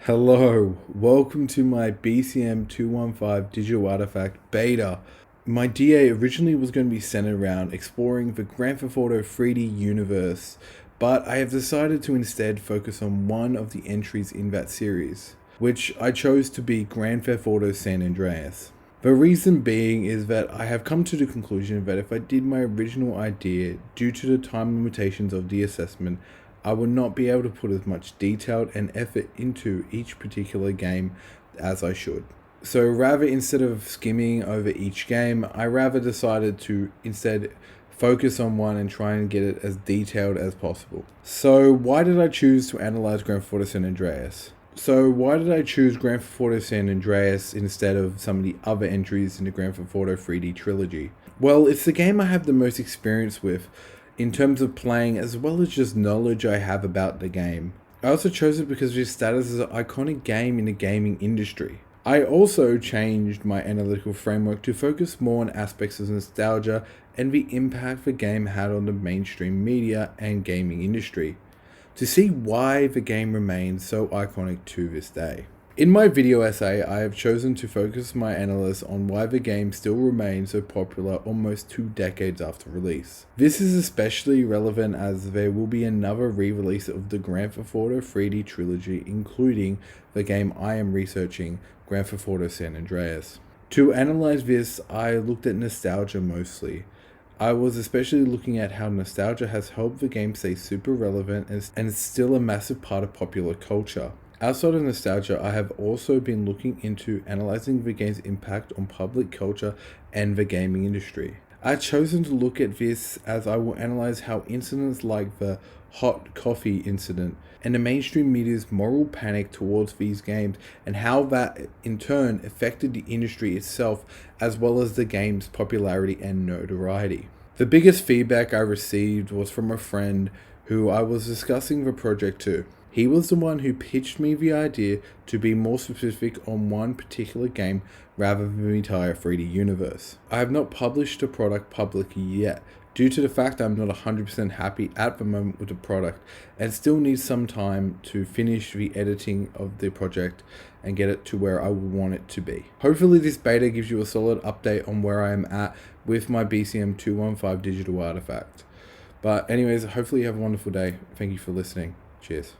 Hello, welcome to my BCM 215 Digital Artifact Beta. My DA originally was going to be centered around exploring the Grand Theft Auto 3D universe, but I have decided to instead focus on one of the entries in that series, which I chose to be Grand Theft Auto San Andreas. The reason being is that I have come to the conclusion that if I did my original idea, due to the time limitations of the assessment, I would not be able to put as much detail and effort into each particular game as I should. So rather, instead of skimming over each game, I rather decided to instead focus on one and try and get it as detailed as possible. So why did I choose to analyze Grand Theft Auto San Andreas? Why did I choose Grand Theft Auto San Andreas instead of some of the other entries in the Grand Theft Auto 3D trilogy? Well, it's the game I have the most experience with in terms of playing, as well as just knowledge I have about the game. I also chose it because of its status as an iconic game in the gaming industry. I also changed my analytical framework to focus more on aspects of nostalgia and the impact the game had on the mainstream media and gaming industry, to see why the game remains so iconic to this day. In my video essay, I have chosen to focus my analysis on why the game still remains so popular almost 2 decades after release. This is especially relevant as there will be another re-release of the Grand Theft Auto 3D trilogy, including the game I am researching, Grand Theft Auto San Andreas. To analyze this, I looked at nostalgia mostly. I was especially looking at how nostalgia has helped the game stay super relevant and is still a massive part of popular culture. Outside of nostalgia, I have also been looking into analyzing the game's impact on public culture and the gaming industry. I've chosen to look at this as I will analyze how incidents like the hot coffee incident and the mainstream media's moral panic towards these games, and how that in turn affected the industry itself as well as the game's popularity and notoriety. The biggest feedback I received was from a friend who I was discussing the project to. He was the one who pitched me the idea to be more specific on one particular game rather than the entire 3D universe. I have not published the product publicly yet, due to the fact I'm not 100% happy at the moment with the product and still need some time to finish the editing of the project and get it to where I would want it to be. Hopefully this beta gives you a solid update on where I am at with my BCM 215 digital artifact. But anyways, hopefully you have a wonderful day. Thank you for listening. Cheers.